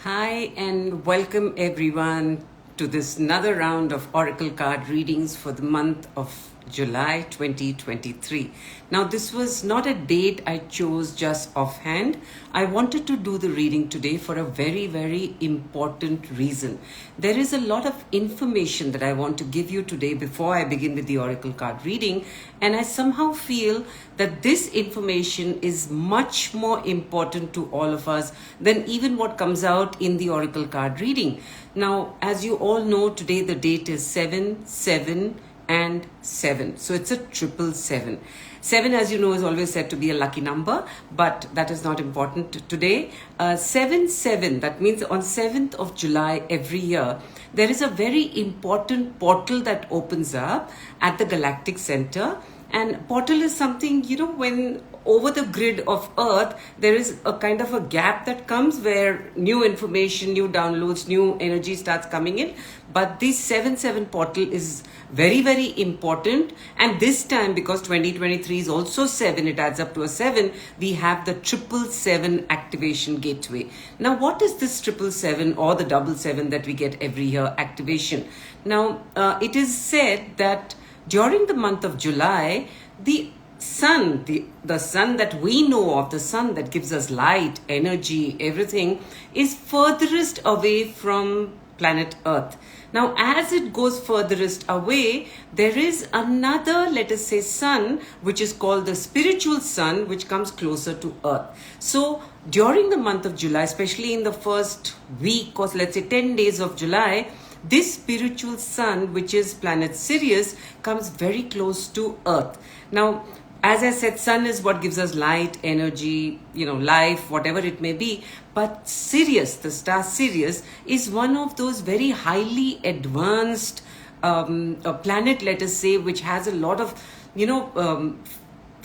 Hi, and welcome everyone to this another round of Oracle card readings for the month of July 2023. Now, this was not a date I chose just offhand. I wanted to do the reading today for a very, very important reason. There is a lot of information that I want to give you today before I begin with the Oracle card reading, and I somehow feel that this information is much more important to all of us than even what comes out in the Oracle card reading. Now, as you all know, today the date is 7/7 and 7. So it's a 777. 7, as you know, is always said to be a lucky number, but that is not important today. 7/7, that means on 7th of July every year, there is a very important portal that opens up at the galactic center. And portal is something, when over the grid of Earth, there is a kind of a gap that comes where new information, new downloads, new energy starts coming in. But this 7/7 portal is very, very important. And this time, because 2023 is also 7, it adds up to a 7, we have the 777 activation gateway. Now, what is this 777 or the 777 that we get every year activation? Now, it is said that during the month of July, the sun, the sun that we know of, the sun that gives us light, energy, everything, is furthest away from planet Earth. Now, as it goes furthest away, there is another, let us say, sun, which is called the spiritual sun, which comes closer to Earth. So, during the month of July, especially in the first week or let's say 10 days of July, this spiritual sun, which is planet Sirius, comes very close to Earth. Now, as I said, sun is what gives us light, energy, life, whatever it may be. But Sirius, the star Sirius, is one of those very highly advanced a planet, let us say, which has a lot of,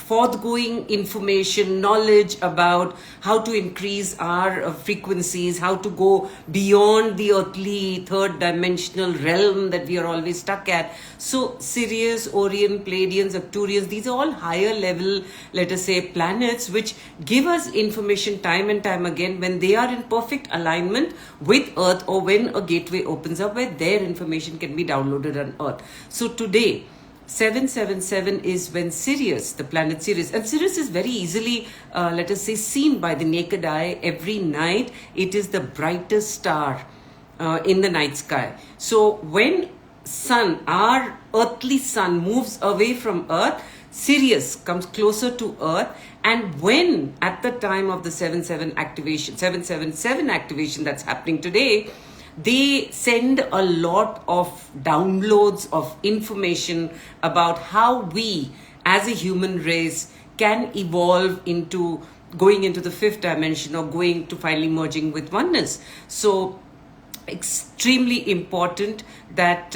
forthgoing information, knowledge about how to increase our frequencies, how to go beyond the earthly third dimensional realm that we are always stuck at. So Sirius, Orion, Pleiadians, Arcturians, these are all higher level, let us say, planets which give us information time and time again when they are in perfect alignment with Earth, or when a gateway opens up where their information can be downloaded on Earth. So today, 777 is when Sirius, the planet Sirius, and Sirius is very easily, let us say, seen by the naked eye every night. It is the brightest star in the night sky. So when sun, our earthly sun, moves away from Earth, Sirius comes closer to Earth. And when at the time of the 777 activation that's happening today, they send a lot of downloads of information about how we as a human race can evolve into going into the fifth dimension, or going to finally merging with oneness. So extremely important that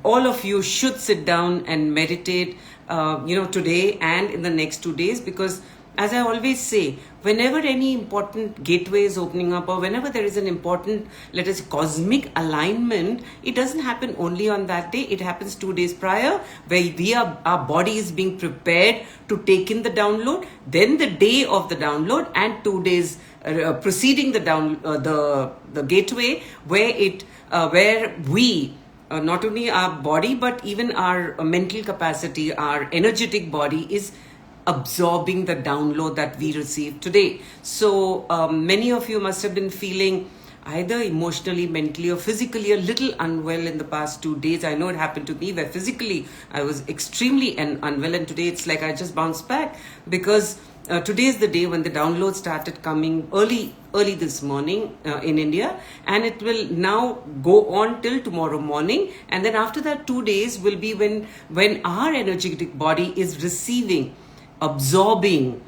all of you should sit down and meditate today and in the next 2 days, because as I always say, whenever any important gateway is opening up, or whenever there is an important, let us say, cosmic alignment, it doesn't happen only on that day. It happens 2 days prior, where our body is being prepared to take in the download. Then the day of the download, and 2 days preceding the gateway, where we, not only our body but even our mental capacity, our energetic body, is absorbing the download that we received today. So many of you must have been feeling either emotionally, mentally, or physically a little unwell in the past 2 days. I know it happened to me, where physically I was extremely unwell, and today it's like I just bounced back, because today is the day when the download started coming early this morning in India, and it will now go on till tomorrow morning. And then after that, 2 days will be when our energetic body is receiving, absorbing,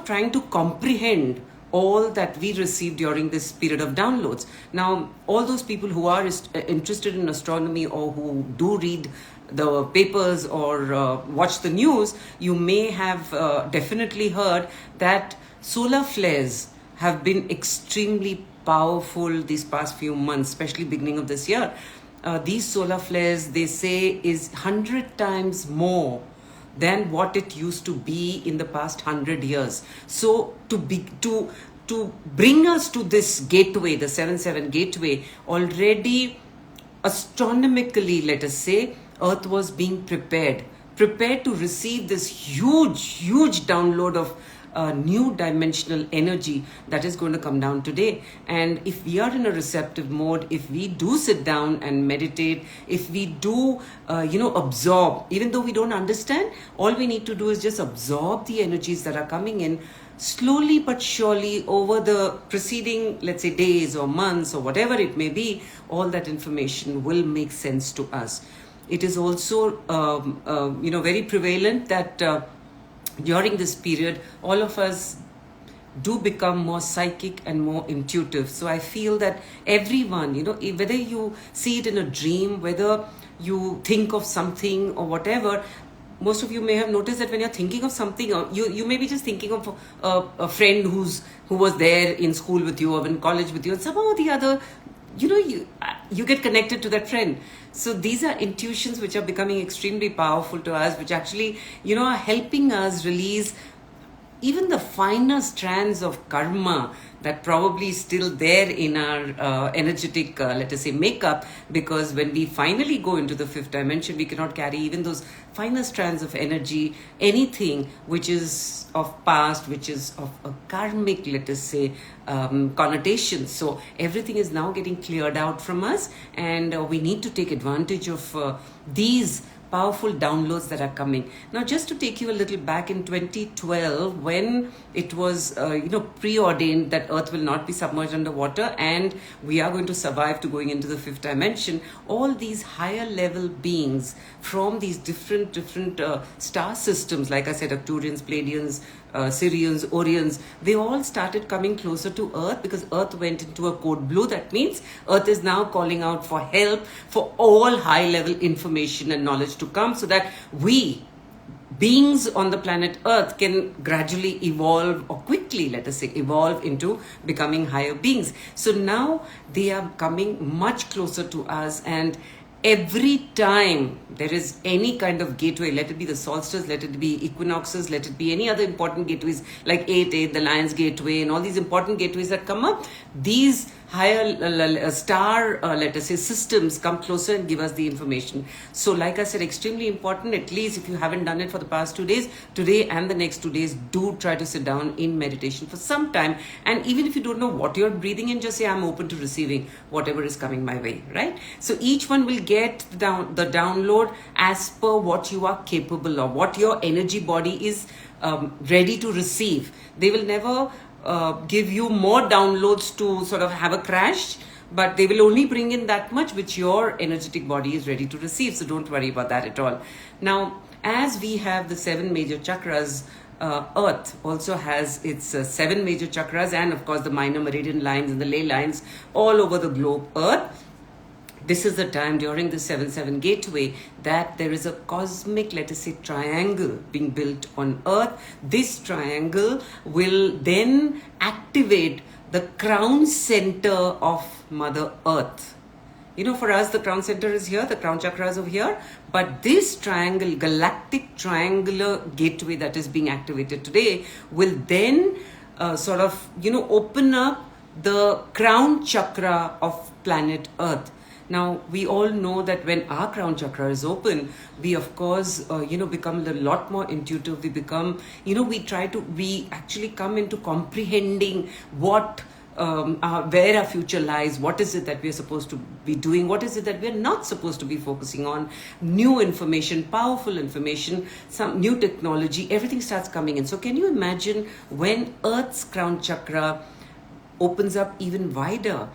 trying to comprehend all that we received during this period of downloads. Now, all those people who are interested in astronomy, or who do read the papers or watch the news, you may have definitely heard that solar flares have been extremely powerful these past few months, especially beginning of this year. These solar flares, they say, is 100 times more than what it used to be in the past 100 years. So to to bring us to this gateway, the 7-7 gateway, already astronomically, let us say, Earth was being prepared to receive this huge download of new dimensional energy that is going to come down today. And if we are in a receptive mode, if we do sit down and meditate, if we do absorb, even though we don't understand, all we need to do is just absorb the energies that are coming in slowly but surely over the preceding, let's say, days or months or whatever it may be. All that information will make sense to us. It is also very prevalent that during this period, all of us do become more psychic and more intuitive. So I feel that everyone, whether you see it in a dream, whether you think of something or whatever, most of you may have noticed that when you're thinking of something, or you may be just thinking of a friend who was there in school with you or in college with you, and somehow or the other, you get connected to that friend. So these are intuitions which are becoming extremely powerful to us, which actually, are helping us release even the finer strands of karma that probably is still there in our energetic, let us say, makeup. Because when we finally go into the 5th dimension, we cannot carry even those finer strands of energy, anything which is of past, which is of a karmic, let us say, connotation. So everything is now getting cleared out from us, and we need to take advantage of these powerful downloads that are coming. Now, just to take you a little back, in 2012, when it was preordained that Earth will not be submerged underwater and we are going to survive to going into the 5th dimension, all these higher level beings from these different star systems, like I said, Arcturians, Pleiadians, Sirians, Orions, they all started coming closer to Earth because Earth went into a code blue. That means Earth is now calling out for help, for all high level information and knowledge to come, so that we, beings on the planet Earth, can gradually evolve, or quickly, let us say, evolve into becoming higher beings. So now they are coming much closer to us, and every time there is any kind of gateway, let it be the solstice, let it be equinoxes, let it be any other important gateways like 8-8, the Lion's Gateway, and all these important gateways that come up, these higher star, let us say, systems come closer and give us the information. So like I said, extremely important. At least if you haven't done it for the past 2 days, today and the next 2 days, do try to sit down in meditation for some time. And even if you don't know what you're breathing in, just say, I'm open to receiving whatever is coming my way, right? So each one will get the download as per what you are capable of, what your energy body is ready to receive. They will never give you more downloads to sort of have a crash, but they will only bring in that much which your energetic body is ready to receive. So don't worry about that at all. Now, as we have the 7 major chakras, Earth also has its 7 major chakras, and of course the minor meridian lines and the ley lines all over the globe Earth. This is the time during the 7-7 gateway that there is a cosmic, let us say, triangle being built on Earth. This triangle will then activate the crown center of Mother Earth. For us, the crown center is here, the crown chakra is over here. But this triangle, galactic triangular gateway that is being activated today, will then open up the crown chakra of planet Earth. Now, we all know that when our crown chakra is open, we of course, become a lot more intuitive. We become, we actually come into comprehending what, where our future lies, what is it that we are supposed to be doing, what is it that we are not supposed to be focusing on, new information, powerful information, some new technology, everything starts coming in. So can you imagine when Earth's crown chakra opens up even wider?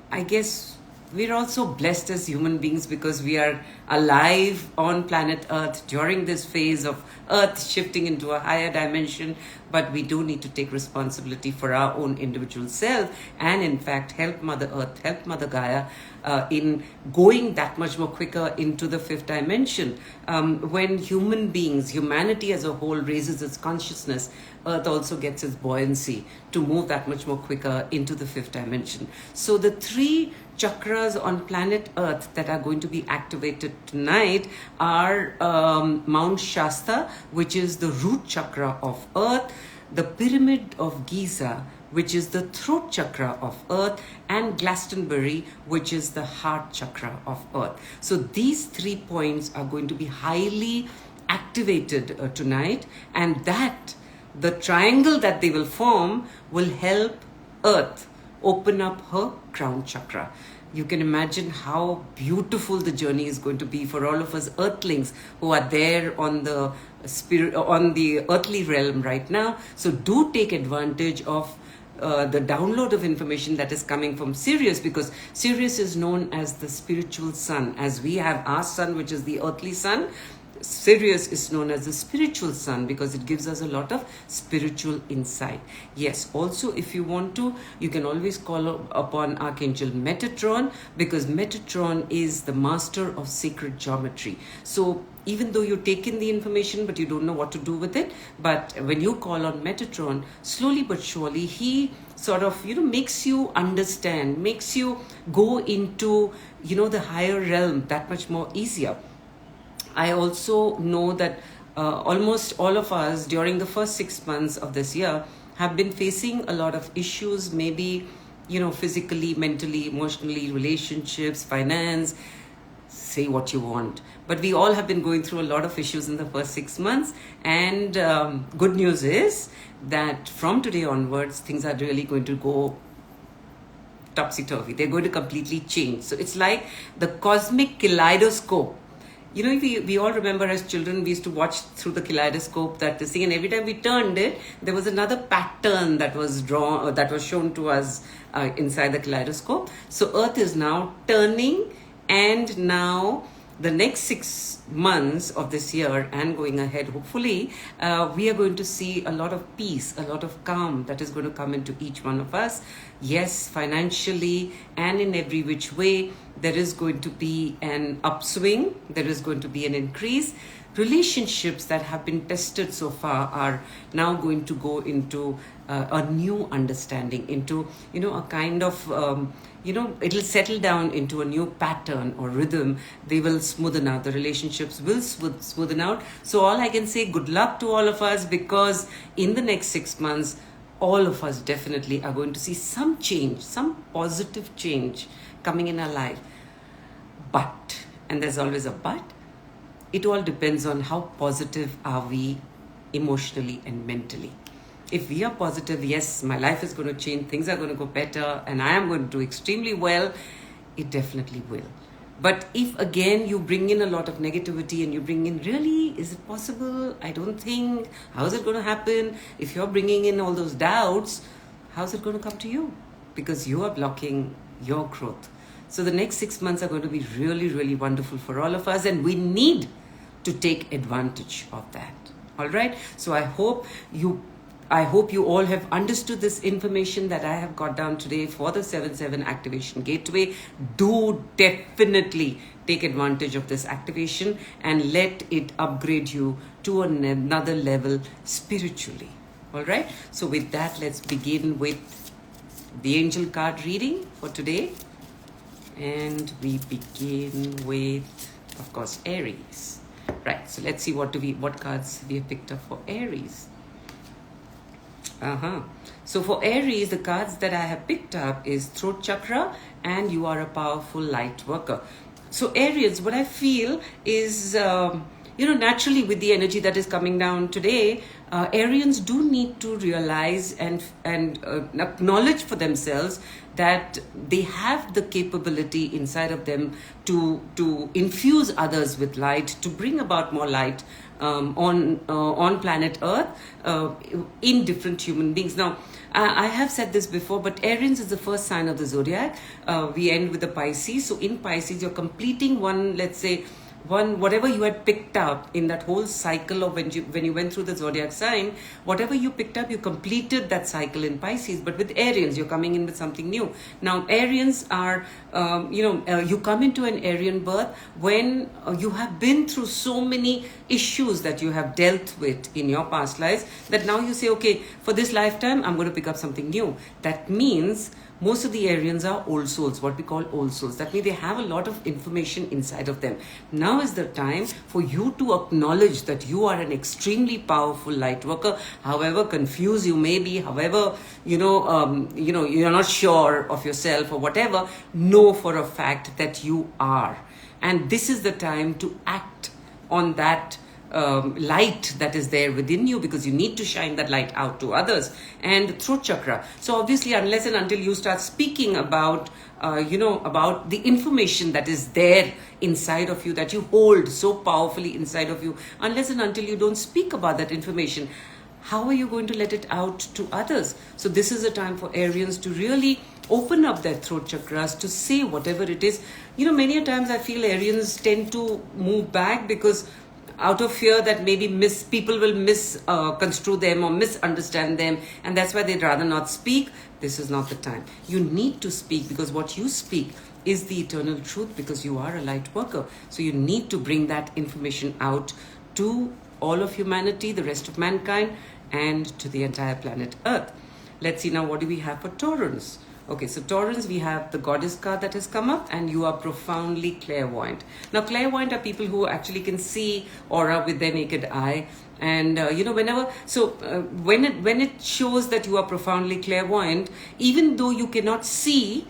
I guess we're also blessed as human beings because we are alive on planet Earth during this phase of Earth shifting into a higher dimension. But we do need to take responsibility for our own individual self and, in fact, help Mother Earth, help Mother Gaia in going that much more quicker into the 5th dimension. When humanity as a whole raises its consciousness, Earth also gets its buoyancy to move that much more quicker into the 5th dimension. So the 3 chakras on planet Earth that are going to be activated tonight are Mount Shasta, which is the root chakra of Earth, the Pyramid of Giza, which is the throat chakra of Earth, and Glastonbury, which is the heart chakra of Earth. So these 3 points are going to be highly activated tonight, and that the triangle that they will form will help Earth open up her crown chakra. You can imagine how beautiful the journey is going to be for all of us earthlings who are there on the spirit, on the earthly realm right now. So do take advantage of the download of information that is coming from Sirius, because Sirius is known as the spiritual sun. As we have our sun, which is the earthly sun, Sirius is known as the spiritual sun because it gives us a lot of spiritual insight. Yes, also if you want to, you can always call upon Archangel Metatron, because Metatron is the master of sacred geometry. So even though you take in the information but you don't know what to do with it, but when you call on Metatron, slowly but surely he sort of makes you understand, makes you go into the higher realm that much more easier. I also know that almost all of us during the first 6 months of this year have been facing a lot of issues, maybe, physically, mentally, emotionally, relationships, finance, say what you want. But we all have been going through a lot of issues in the first 6 months. And good news is that from today onwards, things are really going to go topsy-turvy. They're going to completely change. So it's like the cosmic kaleidoscope. We all remember as children, we used to watch through the kaleidoscope that thing, and every time we turned it, there was another pattern that was drawn, that was shown to us inside the kaleidoscope. So Earth is now turning, and now the next 6 months of this year and going ahead, hopefully, we are going to see a lot of peace, a lot of calm that is going to come into each one of us. Yes, financially and in every which way, there is going to be an upswing, there is going to be an increase. Relationships that have been tested so far are now going to go into a new understanding, into, a kind of, it'll settle down into a new pattern or rhythm. They will smoothen out. The relationships will smoothen out. So all I can say, good luck to all of us, because in the next 6 months, all of us definitely are going to see some change, some positive change coming in our life. But, and there's always a but, it all depends on how positive are we emotionally and mentally. If we are positive, yes, my life is going to change, things are going to go better, and I am going to do extremely well, it definitely will. But if again you bring in a lot of negativity and you bring in, really, is it possible? I don't think. How is it going to happen? If you're bringing in all those doubts, how's it going to come to you? Because you are blocking your growth. So the next 6 months are going to be really, really wonderful for all of us, and we need to take advantage of that. All right. So I hope you all have understood this information that I have got down today for the 7/7 activation gateway. Do definitely take advantage of this activation and let it upgrade you to another level spiritually. All right. So with that, let's begin with the angel card reading for today. And we begin with, of course, Aries. Right. So let's see what cards we have picked up for Aries. So for Aries, the cards that I have picked up is Throat Chakra and You Are a Powerful Light Worker. So Aries, what I feel is, naturally with the energy that is coming down today, Arians do need to realize and acknowledge for themselves that they have the capability inside of them to infuse others with light, to bring about more light on planet Earth in different human beings. Now, I have said this before, but Aries is the first sign of the zodiac. We end with the Pisces. So in Pisces, you're completing whatever you had picked up in that whole cycle of when you went through the zodiac sign, whatever you picked up, you completed that cycle in Pisces. But with Arians, you're coming in with something new. Now, Arians are, you come into an Arian birth when you have been through so many issues that you have dealt with in your past lives, that now you say, okay, for this lifetime, I'm going to pick up something new. That means most of the Arians are old souls, what we call old souls. That means they have a lot of information inside of them. Now now is the time for you to acknowledge that you are an extremely powerful light worker. However confused you may be, however, you're not sure of yourself or whatever, know for a fact that you are. And this is the time to act on that light that is there within you, because you need to shine that light out to others. And throat chakra. So obviously, unless and until you start speaking about the information that is there inside of you, that you hold so powerfully inside of you, unless and until you don't speak about that information, how are you going to let it out to others? So this is a time for Arians to really open up their throat chakras to say whatever it is. Many a times I feel Arians tend to move back because out of fear that maybe people will misconstrue them or misunderstand them, and that's why they'd rather not speak. This is not the time. You need to speak, because what you speak is the eternal truth, because you are a light worker. So you need to bring that information out to all of humanity, the rest of mankind, and to the entire planet Earth. Let's see now, what do we have for Taurus? Okay, so Taurus, we have the goddess card that has come up, and you are profoundly clairvoyant. Now, clairvoyant are people who actually can see aura with their naked eye. And, when it shows that you are profoundly clairvoyant, even though you cannot see,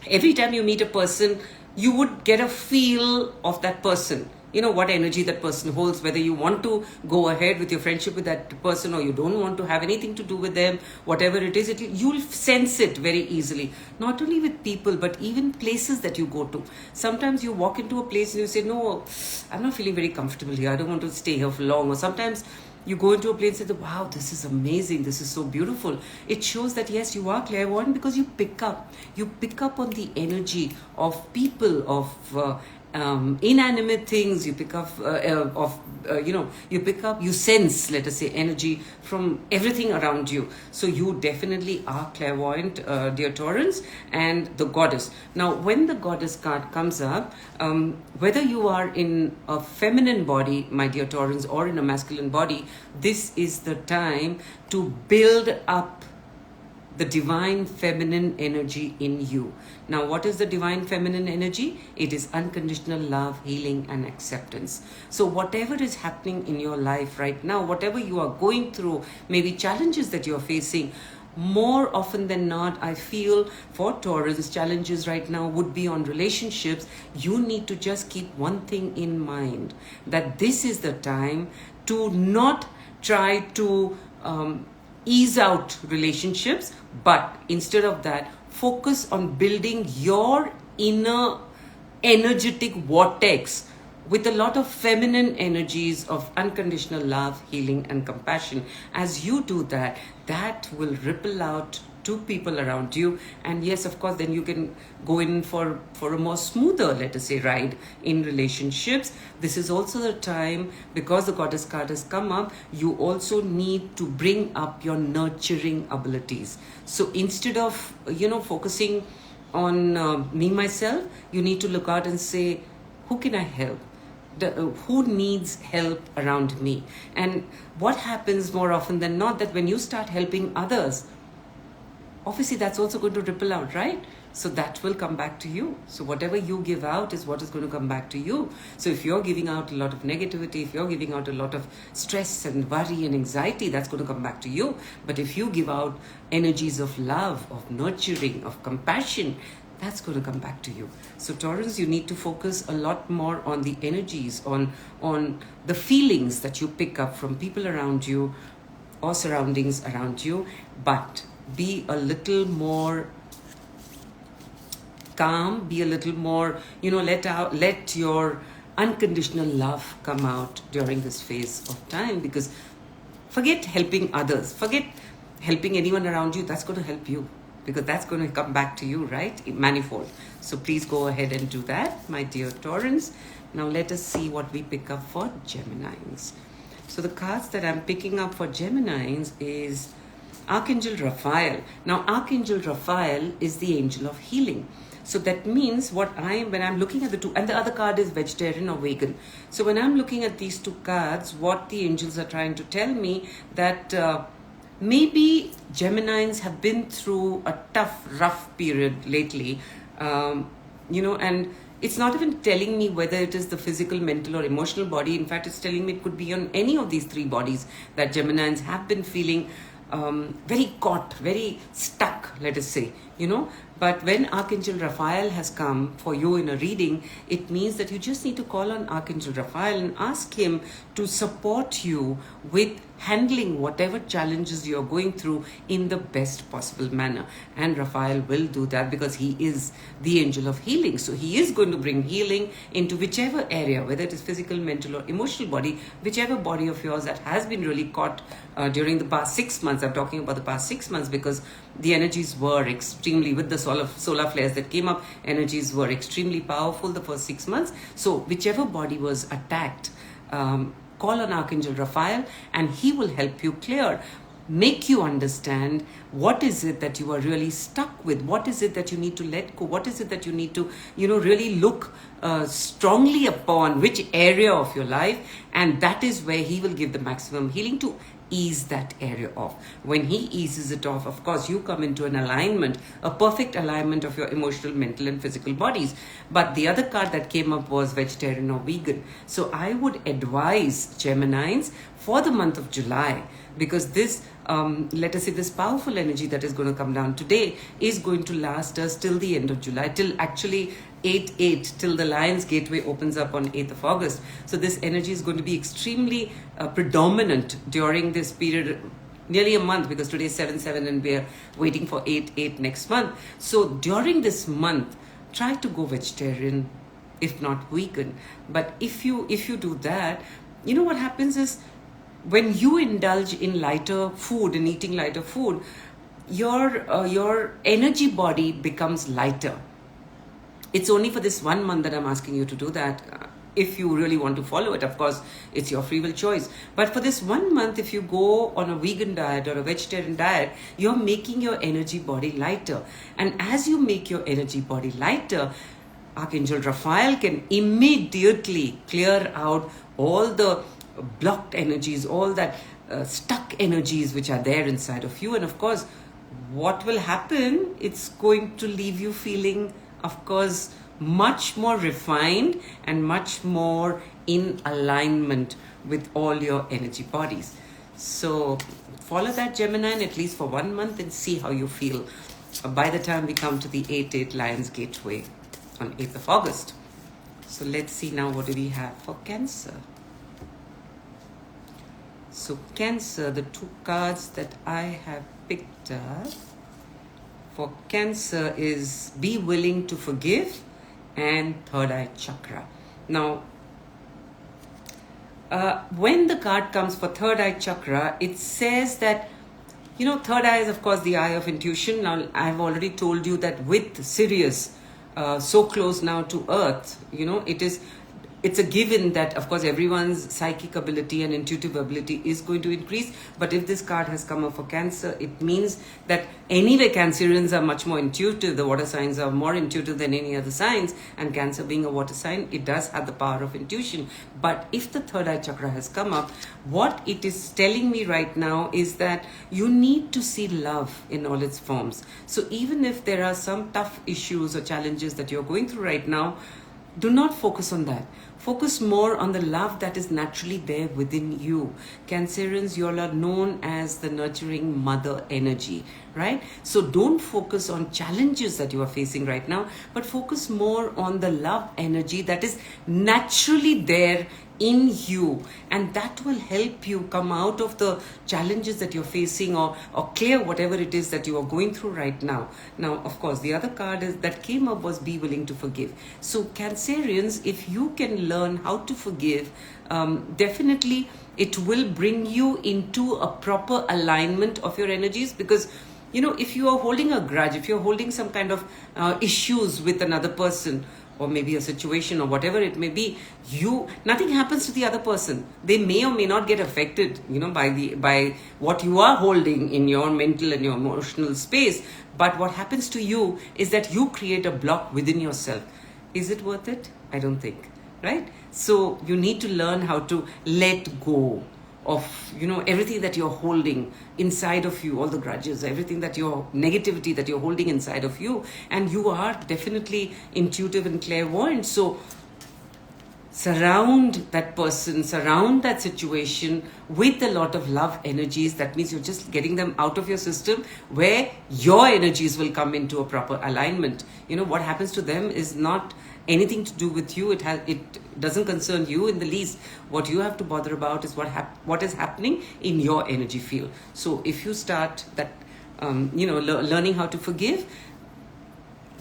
every time you meet a person, you would get a feel of that person. What energy that person holds, whether you want to go ahead with your friendship with that person or you don't want to have anything to do with them, whatever it is, you'll sense it very easily. Not only with people, but even places that you go to. Sometimes you walk into a place and you say, no, I'm not feeling very comfortable here. I don't want to stay here for long. Or sometimes you go into a place and say, wow, this is amazing. This is so beautiful. It shows that, yes, you are clairvoyant, because you pick up on the energy of people, of inanimate things. You pick up you sense, let us say, energy from everything around you. So you definitely are clairvoyant, dear Taurus. And the goddess. Now, when the goddess card comes up, whether you are in a feminine body, my dear Taurus, or in a masculine body, this is the time to build up the divine feminine energy in you. Now, what is the divine feminine energy? It is unconditional love, healing, and acceptance. So whatever is happening in your life right now, whatever you are going through, maybe challenges that you're facing, more often than not, I feel for Taurus, challenges right now would be on relationships. You need to just keep one thing in mind, that this is the time to not try to ease out relationships, but instead of that, focus on building your inner energetic vortex with a lot of feminine energies of unconditional love, healing, and compassion. As you do that, that will ripple out to people around you. And yes, of course, then you can go in for a more smoother, let us say, ride in relationships. This is also the time, because the goddess card has come up, you also need to bring up your nurturing abilities. So instead of focusing on me, myself, you need to look out and say, who can I help? Who needs help around me? And what happens more often than not, that when you start helping others, obviously that's also going to ripple out, right? So that will come back to you. So whatever you give out is what is going to come back to you. So if you're giving out a lot of negativity, if you're giving out a lot of stress and worry and anxiety, that's going to come back to you. But if you give out energies of love, of nurturing, of compassion, that's going to come back to you. So Taurus, you need to focus a lot more on the energies, on the feelings that you pick up from people around you or surroundings around you, but be a little more calm, be a little more, let your unconditional love come out during this phase of time, because forget helping others, forget helping anyone around you. That's going to help you, because that's going to come back to you, right? Manifold. So please go ahead and do that, my dear Taurus. Now let us see what we pick up for Geminis. So the cards that I'm picking up for Geminis is Archangel Raphael. Now, Archangel Raphael is the angel of healing. So that means when I'm looking at the two, and the other card is vegetarian or vegan. So when I'm looking at these two cards, what the angels are trying to tell me, that maybe Geminis have been through a tough, rough period lately, and It's not even telling me whether it is the physical, mental, or emotional body. In fact, it's telling me it could be on any of these three bodies that Geminis have been feeling very caught, very stuck, let us say, But when Archangel Raphael has come for you in a reading, it means that you just need to call on Archangel Raphael and ask him to support you with handling whatever challenges you're going through in the best possible manner. And Raphael will do that because he is the angel of healing. So he is going to bring healing into whichever area, whether it is physical, mental, or emotional body, whichever body of yours that has been really caught during the past 6 months. I'm talking about the past 6 months because the energies were extremely, with the solar flares that came up, energies were extremely powerful the first 6 months. So whichever body was attacked, call on Archangel Raphael and he will help you clear, make you understand what is it that you are really stuck with, what is it that you need to let go, what is it that you need to, really look strongly upon, which area of your life, and that is where he will give the maximum healing to ease that area off. When he eases it off, of course, you come into an alignment, a perfect alignment of your emotional, mental, and physical bodies. But the other card that came up was vegetarian or vegan. So I would advise Geminis for the month of July, because this, let us say, this powerful energy that is going to come down today is going to last us till the end of July, till actually 8/8, till the Lion's Gateway opens up on 8th of August. So this energy is going to be extremely predominant during this period, nearly a month, because today is 7/7 and we're waiting for 8/8 next month. So during this month, try to go vegetarian, if not vegan. But if you do that, what happens is, when you indulge in lighter food and eating lighter food, your energy body becomes lighter. It's only for this 1 month that I'm asking you to do that. If you really want to follow it, of course, it's your free will choice. But for this 1 month, if you go on a vegan diet or a vegetarian diet, you're making your energy body lighter. And as you make your energy body lighter, Archangel Raphael can immediately clear out all the blocked energies, all that stuck energies which are there inside of you. And of course, what will happen? It's going to leave you feeling, of course, much more refined and much more in alignment with all your energy bodies. So follow that, Gemini, at least for 1 month, and see how you feel by the time we come to the 8/8 Lion's Gateway on 8th of August. So let's see now, what do we have for Cancer? So Cancer, the two cards that I have picked up for Cancer is Be Willing to Forgive and Third Eye Chakra. Now, when the card comes for Third Eye Chakra, it says that, third eye is, of course, the eye of intuition. Now, I've already told you that with Sirius so close now to Earth, it's a given that, of course, everyone's psychic ability and intuitive ability is going to increase. But if this card has come up for Cancer, it means that anyway, Cancerians are much more intuitive. The water signs are more intuitive than any other signs. And Cancer being a water sign, it does have the power of intuition. But if the Third Eye Chakra has come up, what it is telling me right now is that you need to see love in all its forms. So even if there are some tough issues or challenges that you're going through right now, do not focus on that. Focus more on the love that is naturally there within you. Cancerians, you all are known as the nurturing mother energy, right? So don't focus on challenges that you are facing right now, but focus more on the love energy that is naturally there in you, and that will help you come out of the challenges that you're facing, or clear whatever it is that you are going through right now. Now, of course, the other card that came up was Be Willing to Forgive. So Cancerians, if you can learn how to forgive, definitely it will bring you into a proper alignment of your energies. Because if you are holding a grudge, if you're holding some kind of issues with another person, or maybe a situation, or whatever it may be, nothing happens to the other person. They may or may not get affected, by what you are holding in your mental and your emotional space. But what happens to you is that you create a block within yourself. Is it worth it? I don't think, right? So you need to learn how to let go of, everything that you're holding inside of you, all the grudges, everything that your negativity that you're holding inside of you. And you are definitely intuitive and clairvoyant. So surround that person, surround that situation with a lot of love energies. That means you're just getting them out of your system, where your energies will come into a proper alignment. What happens to them is not anything to do with you. It doesn't concern you in the least. What you have to bother about is what is happening in your energy field. So if you start that, learning how to forgive,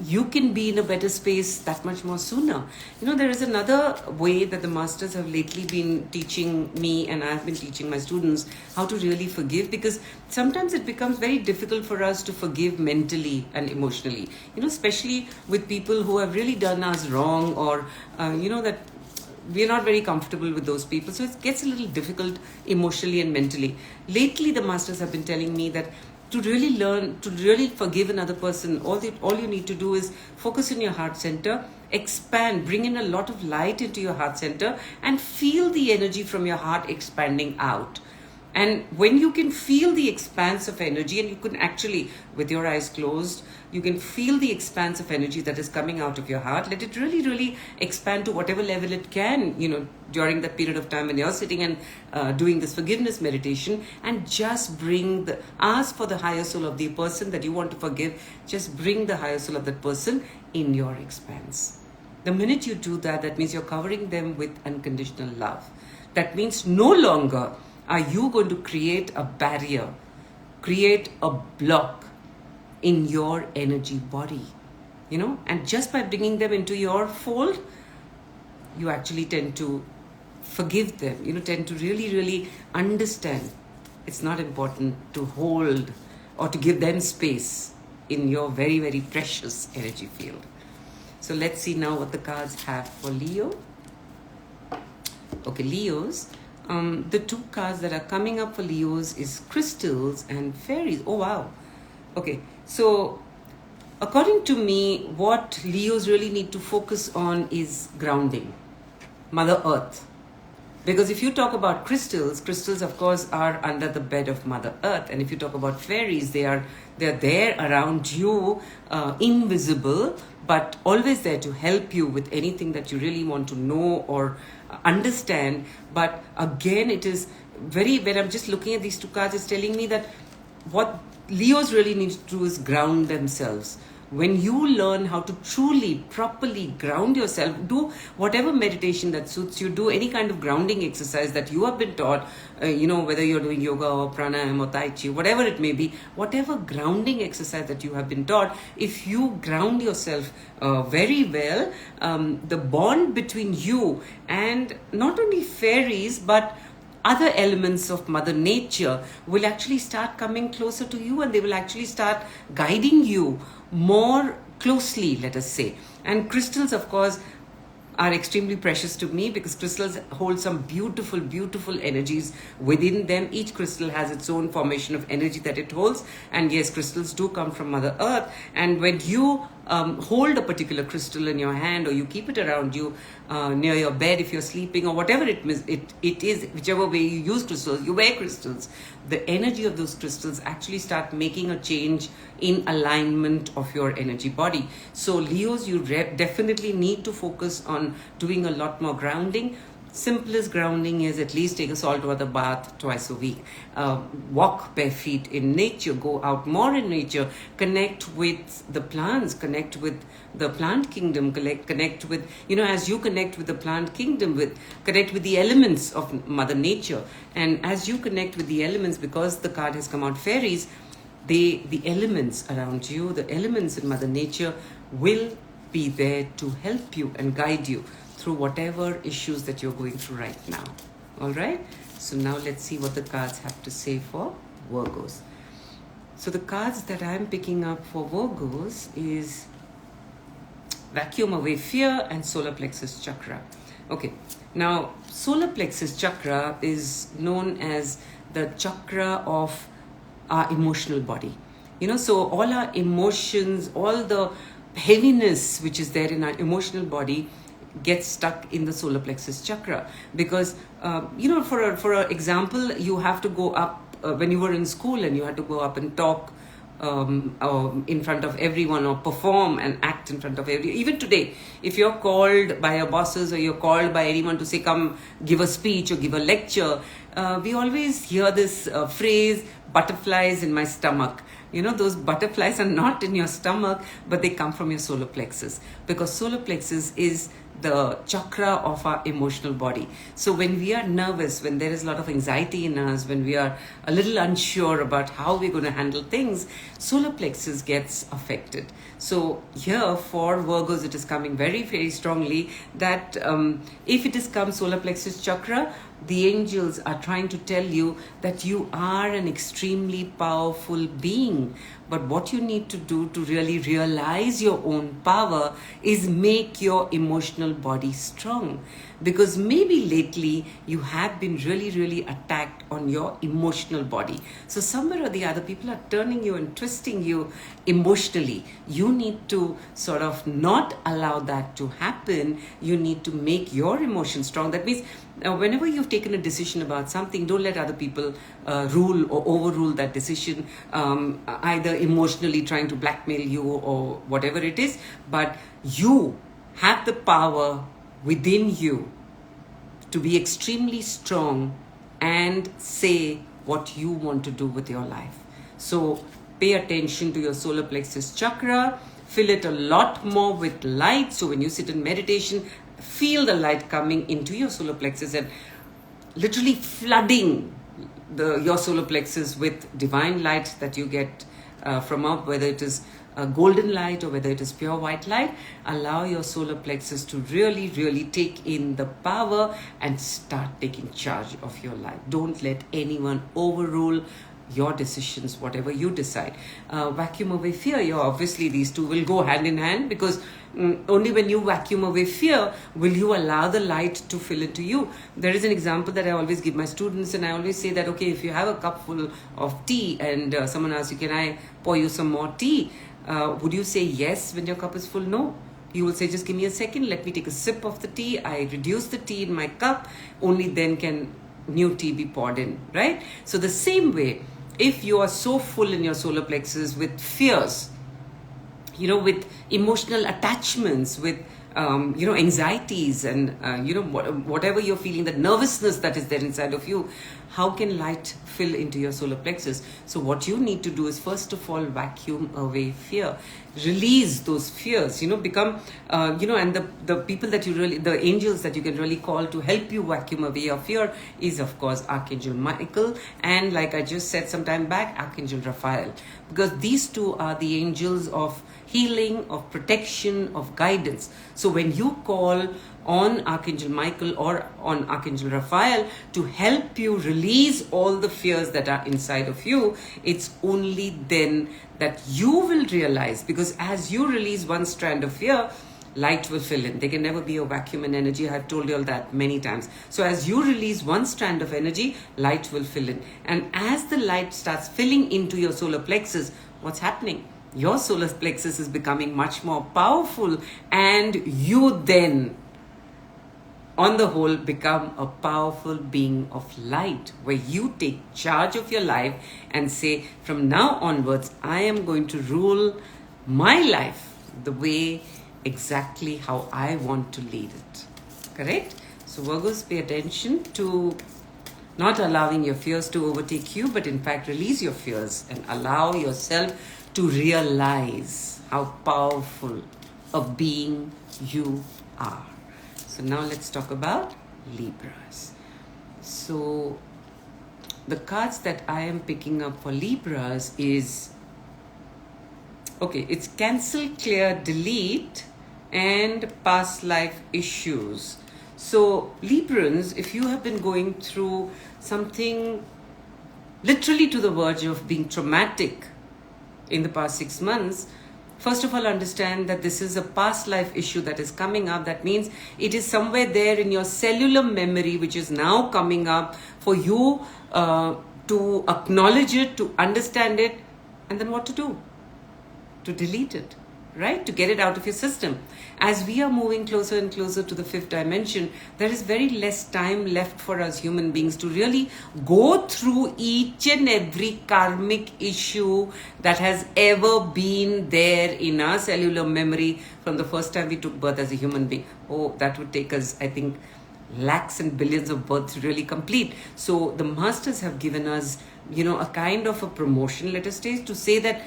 you can be in a better space that much more sooner. There is another way that the masters have lately been teaching me, and I've been teaching my students how to really forgive, because sometimes it becomes very difficult for us to forgive mentally and emotionally, especially with people who have really done us wrong, or, that we're not very comfortable with those people. So it gets a little difficult emotionally and mentally. Lately, the masters have been telling me that to really learn, to really forgive another person, all you need to do is focus in your heart center, expand, bring in a lot of light into your heart center, and feel the energy from your heart expanding out. And when you can feel the expanse of energy, and you can actually, with your eyes closed, you can feel the expanse of energy that is coming out of your heart. Let it really, really expand to whatever level it can, during that period of time when you're sitting and doing this forgiveness meditation, and just ask for the higher soul of the person that you want to forgive. Just bring the higher soul of that person in your expanse. The minute you do that, that means you're covering them with unconditional love. That means no longer are you going to create a barrier, create a block in your energy body, and just by bringing them into your fold, you actually tend to forgive them, tend to really, really understand it's not important to hold or to give them space in your very, very precious energy field. So let's see now what the cards have for Leo. Okay, Leos. The two cards that are coming up for Leos is crystals and fairies. Oh, wow. Okay, so according to me, what Leos really need to focus on is grounding, Mother Earth. Because if you talk about crystals of course are under the bed of Mother Earth. And if you talk about fairies, they're there around you, invisible, but always there to help you with anything that you really want to know or understand. But again, it is when I'm just looking at these two cards, it's telling me that what Leos really need to do is ground themselves. When you learn how to truly, properly ground yourself, do whatever meditation that suits you, do any kind of grounding exercise that you have been taught, whether you're doing yoga or pranayama or tai chi, whatever it may be, whatever grounding exercise that you have been taught, if you ground yourself very well, the bond between you and not only fairies, but other elements of Mother Nature will actually start coming closer to you, and they will actually start guiding you more closely, let us say. And crystals, of course, are extremely precious to me, because crystals hold some beautiful, beautiful energies within them. Each crystal has its own formation of energy that it holds. And yes, crystals do come from Mother Earth. And when you hold a particular crystal in your hand, or you keep it around you near your bed if you're sleeping, or whatever it is, whichever way you use crystals, you wear crystals, the energy of those crystals actually start making a change in alignment of your energy body. So Leos, you definitely need to focus on doing a lot more grounding. Simplest grounding is at least take a salt water bath twice a week. Walk bare feet in nature, go out more in nature, connect with the plants, connect with the plant kingdom, connect with, as you connect with the plant kingdom, connect with the elements of Mother Nature. And as you connect with the elements, because the card has come out fairies, the elements around you, the elements in Mother Nature will be there to help you and guide you through whatever issues that you're going through right now. All right? So now let's see what the cards have to say for Virgos. So the cards that I'm picking up for Virgos is Vacuum Away Fear and Solar Plexus Chakra. Okay. Now, Solar Plexus Chakra is known as the chakra of our emotional body. So all our emotions, all the heaviness which is there in our emotional body get stuck in the solar plexus chakra. Because, for an example, you have to go up, when you were in school and you had to go up and talk in front of everyone, or perform and act in front of everyone. Even today, if you're called by your bosses, or you're called by anyone to say, come give a speech or give a lecture, we always hear this phrase, butterflies in my stomach. Those butterflies are not in your stomach, but they come from your solar plexus, because solar plexus is the chakra of our emotional body. So when we are nervous, when there is a lot of anxiety in us, when we are a little unsure about how we're going to handle things, solar plexus gets affected. So here for Virgos, it is coming very, very strongly that if it is come solar plexus chakra, the angels are trying to tell you that you are an extremely powerful being. But what you need to do to really realize your own power is make your emotional body strong. Because maybe lately you have been really, really attacked on your emotional body. So somewhere or the other, people are turning you and twisting you emotionally. You need to sort of not allow that to happen. You need to make your emotions strong. That means whenever you've taken a decision about something, don't let other people rule or overrule that decision, either emotionally trying to blackmail you or whatever it is. But you have the power within you to be extremely strong and say what you want to do with your life. So pay attention to your solar plexus chakra, fill it a lot more with light. So when you sit in meditation, feel the light coming into your solar plexus and literally flooding your solar plexus with divine light that you get from up, whether it is golden light or whether it is pure white light. Allow your solar plexus to really, really take in the power and start taking charge of your life. Don't let anyone overrule your decisions, whatever you decide. Vacuum away fear. Obviously, these two will go hand in hand, because only when you vacuum away fear will you allow the light to fill into you. There is an example that I always give my students, and I always say that, okay, if you have a cup full of tea and someone asks you, can I pour you some more tea? Would you say yes when your cup is full? No. You will say, just give me a second, let me take a sip of the tea. I reduce the tea in my cup, only then can new tea be poured in, right? So the same way, if you are so full in your solar plexus with fears, with emotional attachments, with anxieties, and whatever you're feeling, the nervousness that is there inside of you, how can light fill into your solar plexus? So what you need to do is, first of all, vacuum away fear, release those fears, become and the people that you really, the angels that you can really call to help you vacuum away your fear is, of course, Archangel Michael, and like I just said some time back, Archangel Raphael, because these two are the angels of healing, of protection, of guidance. So when you call on Archangel Michael or on Archangel Raphael to help you release all the fears that are inside of you, it's only then that you will realize, because as you release one strand of fear, light will fill in. There can never be a vacuum in energy. I've told you all that many times. So as you release one strand of energy, light will fill in. And as the light starts filling into your solar plexus, what's happening? Your solar plexus is becoming much more powerful, and you then, on the whole, become a powerful being of light, where you take charge of your life and say, from now onwards, I am going to rule my life the way exactly how I want to lead it. Correct? So Virgos, pay attention to not allowing your fears to overtake you, but in fact release your fears and allow yourself to realize how powerful a being you are. So now let's talk about Libras. So the cards that I am picking up for Libras is, it's cancel, clear, delete, and past life issues. So Librans, if you have been going through something literally to the verge of being traumatic in the past 6 months, first of all, understand that this is a past life issue that is coming up. That means it is somewhere there in your cellular memory, which is now coming up for you to acknowledge it, to understand it, and then what to do? To delete it. right? To get it out of your system. As we are moving closer and closer to the fifth dimension, there is very less time left for us human beings to really go through each and every karmic issue that has ever been there in our cellular memory from the first time we took birth as a human being. Oh, that would take us, I think, lakhs and billions of births to really complete. So the masters have given us, a kind of a promotion, let us say, to say that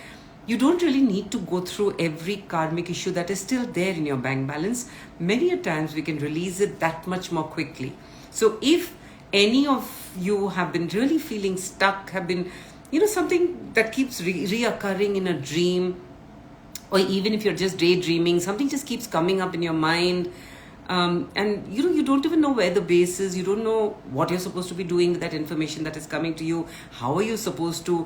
you don't really need to go through every karmic issue that is still there in your bank balance. Many a times we can release it that much more quickly. So if any of you have been really feeling stuck, have been, something that keeps reoccurring in a dream, or even if you're just daydreaming, something just keeps coming up in your mind, and you don't even know where the base is. You don't know what you're supposed to be doing with that information that is coming to you. How are you supposed to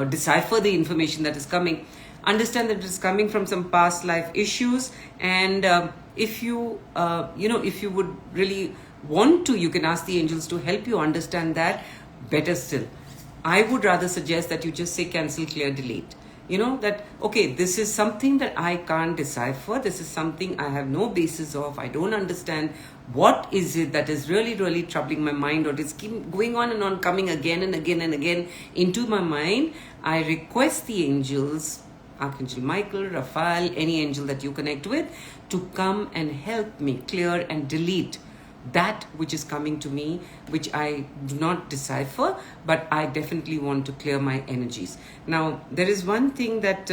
decipher the information that is coming? Understand that it is coming from some past life issues, and if you would really want to, you can ask the angels to help you understand that. Better still, I would rather suggest that you just say cancel, clear, delete. That, okay, this is something that I can't decipher. This is something I have no basis of. I don't understand. What is it that is really, really troubling my mind, or it's keep going on and on, coming again and again and again into my mind? I request the angels, Archangel Michael, Raphael, any angel that you connect with, to come and help me clear and delete that which is coming to me, which I do not decipher, but I definitely want to clear my energies. Now, there is one thing that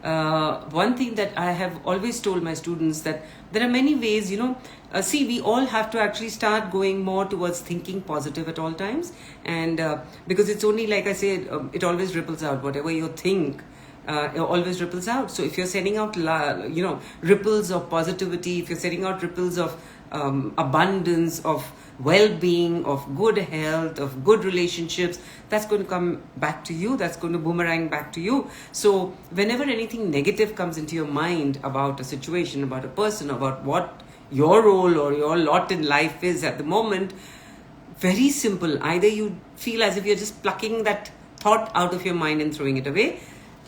I have always told my students, that there are many ways, we all have to actually start going more towards thinking positive at all times, and because it's only, like I said, it always ripples out. Whatever you think, it always ripples out. So if you're sending out ripples of positivity, if you're sending out ripples of abundance, of well-being, of good health, of good relationships, that's going to come back to you. That's going to boomerang back to you. So whenever anything negative comes into your mind about a situation, about a person, about what your role or your lot in life is at the moment, very simple. Either you feel as if you're just plucking that thought out of your mind and throwing it away.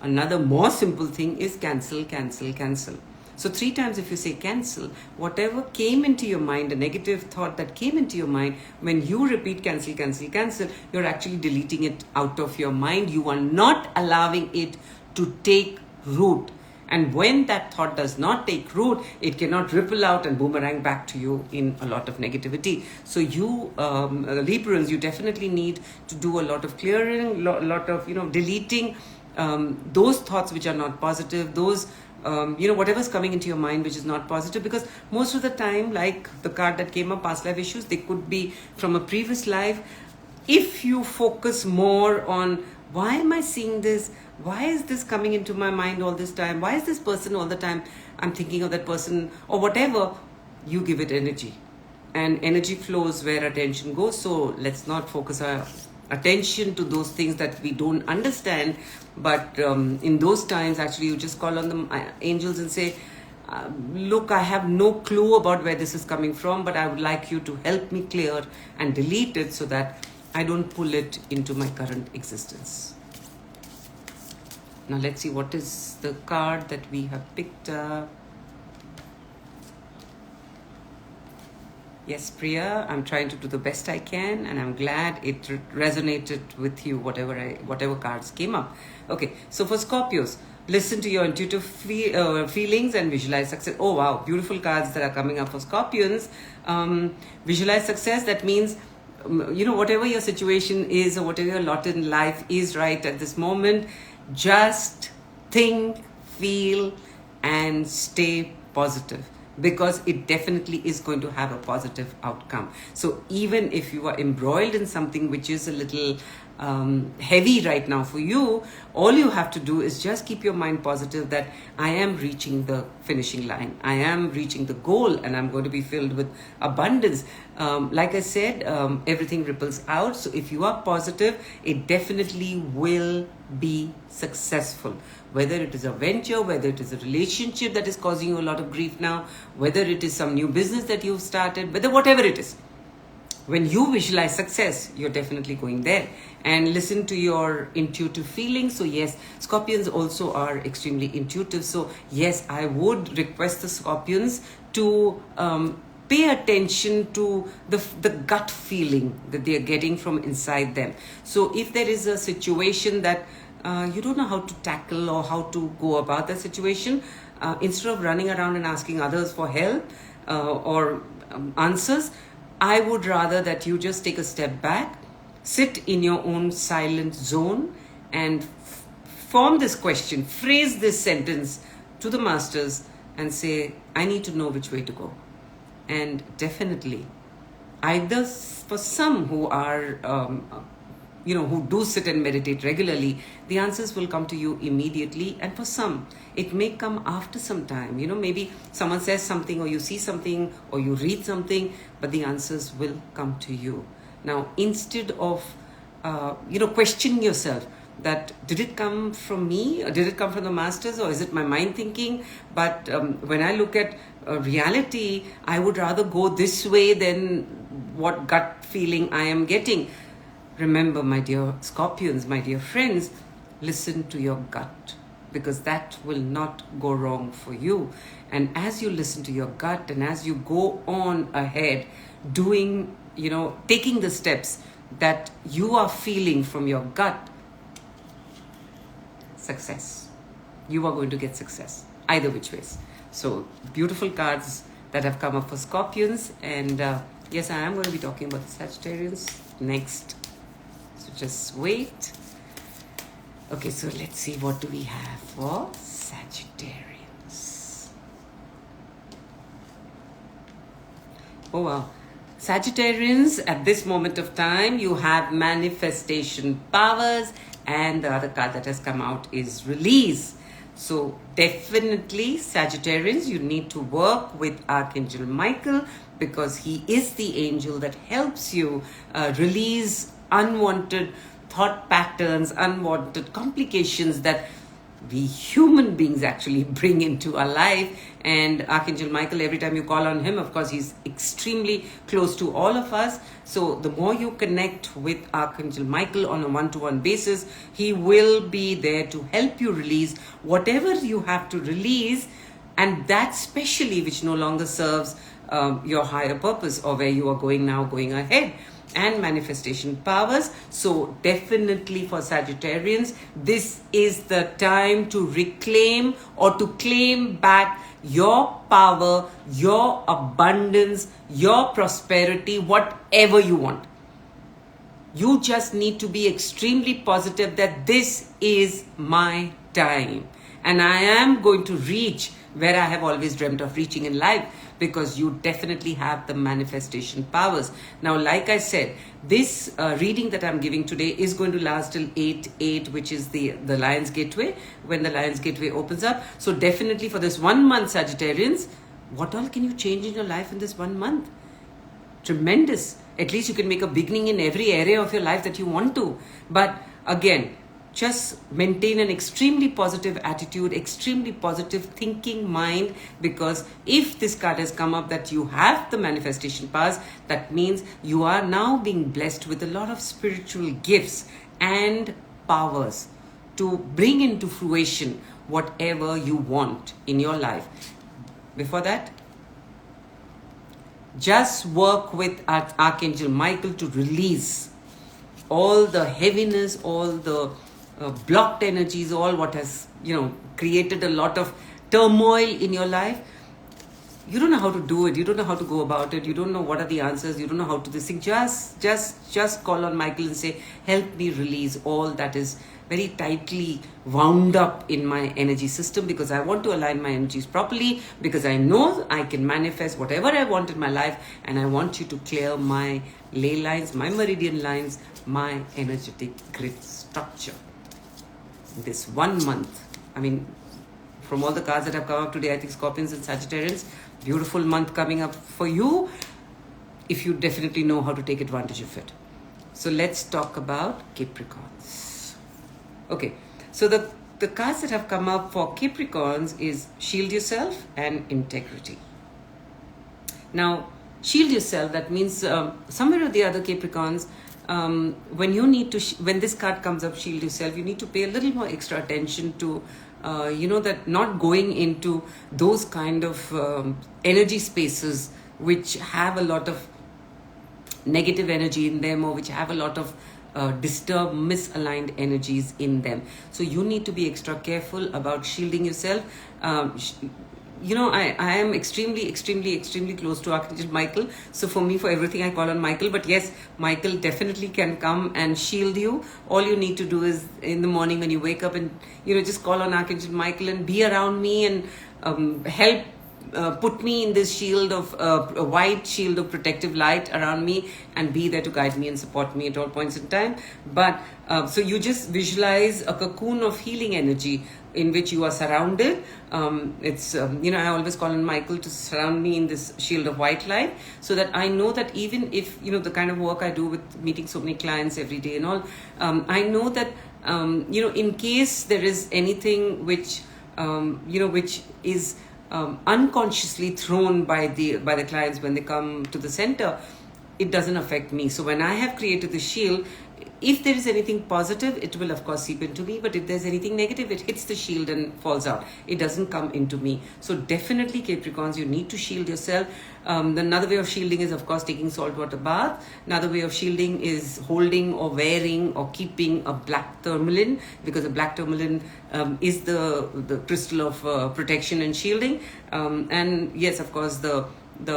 Another more simple thing is cancel, cancel, cancel. So 3 times if you say cancel, whatever came into your mind, a negative thought that came into your mind, when you repeat cancel, cancel, cancel, you're actually deleting it out of your mind. You are not allowing it to take root. And when that thought does not take root, it cannot ripple out and boomerang back to you in a lot of negativity. So you, Librans, you definitely need to do a lot of clearing, lot of, deleting those thoughts which are not positive, those whatever's coming into your mind which is not positive, because most of the time, like the card that came up, past life issues, they could be from a previous life. If you focus more on, why am I seeing this? Why is this coming into my mind all this time? Why is this person all the time? I'm thinking of that person, or whatever. You give it energy, and energy flows where attention goes. So let's not focus our attention to those things that we don't understand. But in those times, actually, you just call on the angels and say, look, I have no clue about where this is coming from, but I would like you to help me clear and delete it so that I don't pull it into my current existence. Now let's see what is the card that we have picked up. Yes, Priya, I'm trying to do the best I can, and I'm glad it resonated with you, whatever cards came up. Okay, so for Scorpios, listen to your intuitive feelings and visualize success. Oh wow, beautiful cards that are coming up for Scorpions. Visualize success, that means, whatever your situation is, or whatever your lot in life is right at this moment, just think, feel, and stay positive, because it definitely is going to have a positive outcome. So even if you are embroiled in something which is a little heavy right now for you, all you have to do is just keep your mind positive that I am reaching the finishing line. I am reaching the goal, and I'm going to be filled with abundance. Like I said, everything ripples out. So if you are positive, it definitely will be successful. Whether it is a venture, whether it is a relationship that is causing you a lot of grief now, whether it is some new business that you've started, whatever it is, when you visualize success, you're definitely going there. And listen to your intuitive feelings. So yes, Scorpions also are extremely intuitive. So yes, I would request the Scorpions to pay attention to the gut feeling that they are getting from inside them. So if there is a situation that you don't know how to tackle or how to go about the situation, instead of running around and asking others for help or answers, I would rather that you just take a step back, sit in your own silent zone, and form this question, phrase this sentence to the masters and say, I need to know which way to go. And definitely, either for some who are who do sit and meditate regularly, the answers will come to you immediately. And for some, it may come after some time. Maybe someone says something, or you see something, or you read something, but the answers will come to you. Now, instead of, questioning yourself, that did it come from me, or did it come from the masters, or is it my mind thinking? But when I look at reality, I would rather go this way than what gut feeling I am getting. Remember, my dear Scorpions, my dear friends, listen to your gut, because that will not go wrong for you. And as you listen to your gut, and as you go on ahead doing, taking the steps that you are feeling from your gut, success. You are going to get success, either which ways. So, beautiful cards that have come up for Scorpions. And yes, I am going to be talking about the Sagittarians next. So just wait. Okay, so let's see, what do we have for Sagittarians? Oh wow. Sagittarians, at this moment of time, you have manifestation powers, and the other card that has come out is release. So definitely, Sagittarians, you need to work with Archangel Michael, because he is the angel that helps you release unwanted thought patterns, unwanted complications that we human beings actually bring into our life. And Archangel Michael, every time you call on him, of course, he's extremely close to all of us. So the more you connect with Archangel Michael on a one-to-one basis, he will be there to help you release whatever you have to release, and that specially which no longer serves your higher purpose, or where you are going now, going ahead. And manifestation powers. So definitely for Sagittarians, this is the time to reclaim or to claim back your power, your abundance, your prosperity, whatever you want. You just need to be extremely positive that this is my time, and I am going to reach where I have always dreamt of reaching in life, because you definitely have the manifestation powers. Now, like I said, this reading that I'm giving today is going to last till 8/8, which is the Lion's Gateway, when the Lion's Gateway opens up. So definitely for this 1 month, Sagittarians, what all can you change in your life in this 1 month? Tremendous. At least you can make a beginning in every area of your life that you want to. But again, just maintain an extremely positive attitude, extremely positive thinking mind, because if this card has come up that you have the manifestation powers, that means you are now being blessed with a lot of spiritual gifts and powers to bring into fruition whatever you want in your life. Before that, just work with Archangel Michael to release all the heaviness, all the blocked energies, all what has created a lot of turmoil in your life. You don't know how to do it, you don't know how to go about it, you don't know what are the answers, you don't know how to this thing. Just call on Michael and say, help me release all that is very tightly wound up in my energy system, because I want to align my energies properly, because I know I can manifest whatever I want in my life, and I want you to clear my ley lines, my meridian lines, my energetic grid structure. This 1 month, I mean, from all the cards that have come up today, I think Scorpions and Sagittarians, beautiful month coming up for you, if you definitely know how to take advantage of it. So let's talk about Capricorns. Okay, so the cards that have come up for Capricorns is Shield Yourself and Integrity. Now, shield yourself. That means somewhere or the other, Capricorns, when you need to, when this card comes up, shield yourself, you need to pay a little more extra attention to, that not going into those kind of energy spaces which have a lot of negative energy in them, or which have a lot of disturbed, misaligned energies in them. So you need to be extra careful about shielding yourself. I am extremely close to Archangel Michael. So for me, for everything, I call on Michael. But yes, Michael definitely can come and shield you. All you need to do is in the morning when you wake up and, just call on Archangel Michael and be around me and help put me in this shield of a white shield of protective light around me, and be there to guide me and support me at all points in time. But so you just visualize a cocoon of healing energy in which you are surrounded. I always call on Michael to surround me in this shield of white light, so that I know that even if, the kind of work I do with meeting so many clients every day and all, I know that, in case there is anything which is unconsciously thrown by the clients when they come to the center, it doesn't affect me. So when I have created the shield, if there is anything positive, it will of course seep into me. But if there's anything negative, it hits the shield and falls out. It doesn't come into me. So definitely, Capricorns, you need to shield yourself. Another way of shielding is, of course, taking saltwater bath. Another way of shielding is holding or wearing or keeping a black tourmaline, because a black tourmaline is the crystal of protection and shielding. And yes, of course, the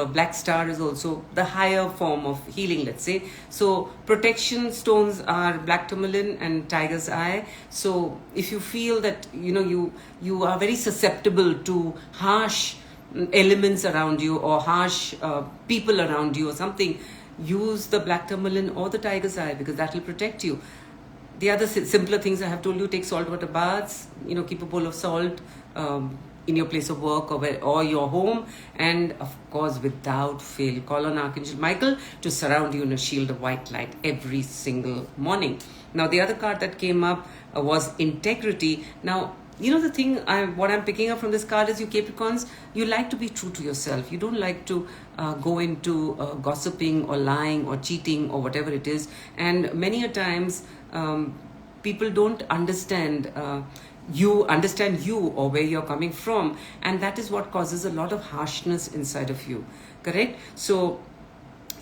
black star is also the higher form of healing, let's say. So protection stones are black tourmaline and tiger's eye. So if you feel that you are very susceptible to harsh elements around you, or harsh people around you or something, use the black tourmaline or the tiger's eye, because that will protect you. The other simpler things I have told you: take saltwater baths, keep a bowl of salt in your place of work or your home, and of course, without fail, call on Archangel Michael to surround you in a shield of white light every single morning. Now, the other card that came up was integrity. Now, the thing, what I'm picking up from this card is, you Capricorns, you like to be true to yourself. You don't like to go into gossiping or lying or cheating or whatever it is. And many a times, people don't understand you or where you're coming from, and that is what causes a lot of harshness inside of you. Correct? So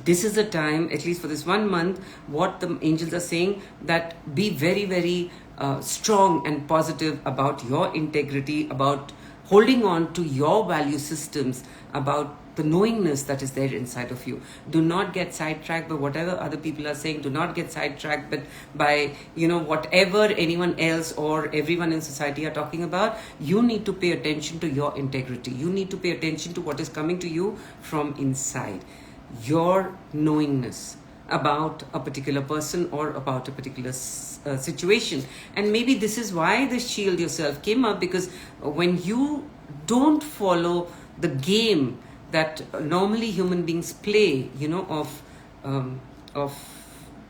this is a time, at least for this 1 month, what the angels are saying, that be very, very strong and positive about your integrity, about holding on to your value systems, about the knowingness that is there inside of you. Do not get sidetracked by whatever other people are saying. Do not get sidetracked by whatever anyone else or everyone in society are talking about. You need to pay attention to your integrity. You need to pay attention to what is coming to you from inside. Your knowingness about a particular person or about a particular situation. And maybe this is why the shield yourself came up, because when you don't follow the game that normally human beings play, of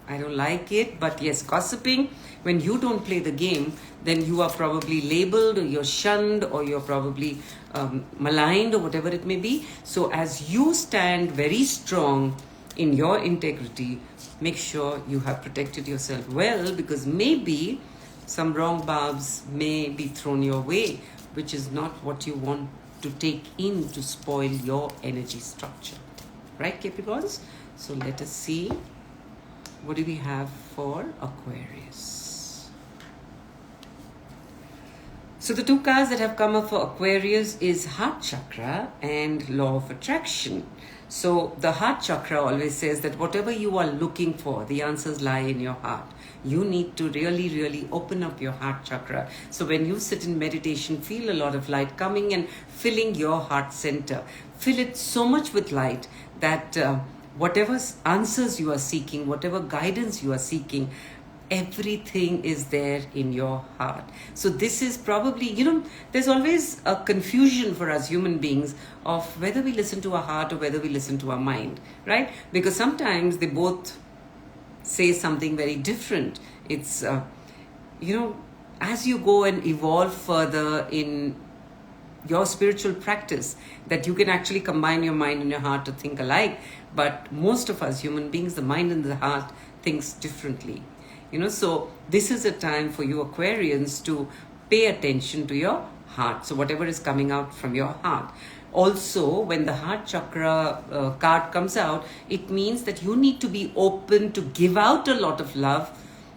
I don't like it, but yes, gossiping. When you don't play the game, then you are probably labeled, or you're shunned, or you're probably maligned, or whatever it may be. So as you stand very strong in your integrity, make sure you have protected yourself well, because maybe some wrong barbs may be thrown your way, which is not what you want to take in to spoil your energy structure. Right, Capricorns? So let us see, what do we have for Aquarius? So the two cards that have come up for Aquarius is Heart Chakra and Law of Attraction. So the Heart Chakra always says that whatever you are looking for, the answers lie in your heart. You need to really, really open up your heart chakra. So when you sit in meditation, feel a lot of light coming and filling your heart center. Fill it so much with light that whatever answers you are seeking, whatever guidance you are seeking, everything is there in your heart. So this is probably, there's always a confusion for us human beings of whether we listen to our heart or whether we listen to our mind, right? Because sometimes they both say something very different. It's, as you go and evolve further in your spiritual practice, that you can actually combine your mind and your heart to think alike. But most of us human beings, the mind and the heart thinks differently. So this is a time for you Aquarians to pay attention to your heart. So whatever is coming out from your heart. Also, when the heart chakra card comes out, it means that you need to be open to give out a lot of love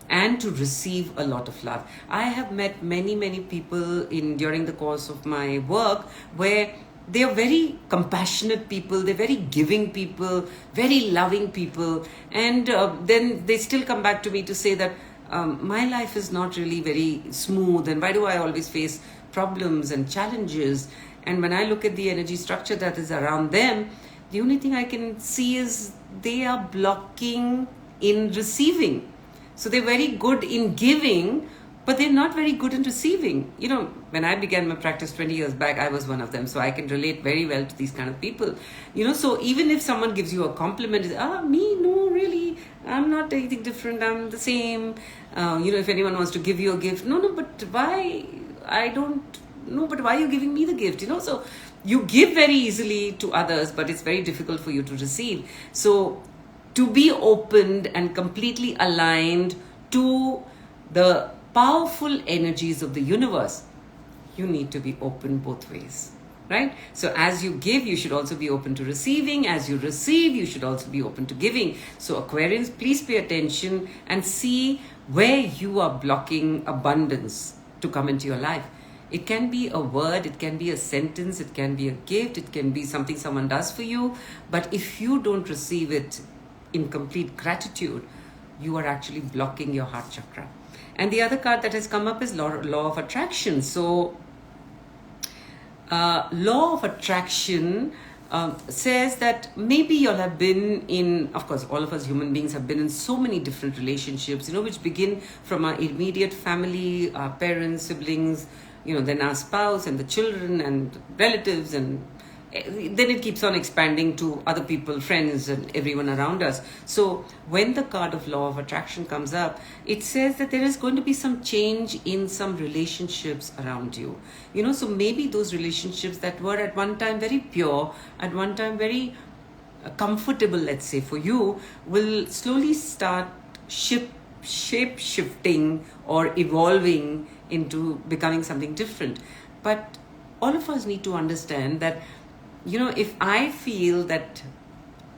and to receive a lot of love. I have met many people during the course of my work where they are very compassionate people, they're very giving people, very loving people, and then they still come back to me to say that my life is not really very smooth, and why do I always face problems and challenges? And when I look at the energy structure that is around them, the only thing I can see is they are blocking in receiving. So they're very good in giving, but they're not very good in receiving. When I began my practice 20 years back, I was one of them. So I can relate very well to these kind of people. So even if someone gives you a compliment, me, no, really, I'm not anything different. I'm the same. If anyone wants to give you a gift, no, but why? I don't know, but why are you giving me the gift? So you give very easily to others, but it's very difficult for you to receive. So to be opened and completely aligned to the powerful energies of the universe, you need to be open both ways, right? So as you give, you should also be open to receiving. As you receive, you should also be open to giving. So Aquarians, please pay attention and see where you are blocking abundance to come into your life. It can be a word, it can be a sentence, it can be a gift, it can be something someone does for you. But if you don't receive it in complete gratitude, you are actually blocking your heart chakra. And the other card that has come up is law of attraction. So law of attraction says that maybe you'll have been in, of course, all of us human beings have been in so many different relationships, which begin from our immediate family, our parents, siblings, then our spouse and the children and relatives, and then it keeps on expanding to other people, friends, and everyone around us. So when the card of law of attraction comes up, it says that there is going to be some change in some relationships around you. So maybe those relationships that were at one time very pure, at one time very comfortable, let's say, for you, will slowly start shape-shifting or evolving into becoming something different. But all of us need to understand that if I feel that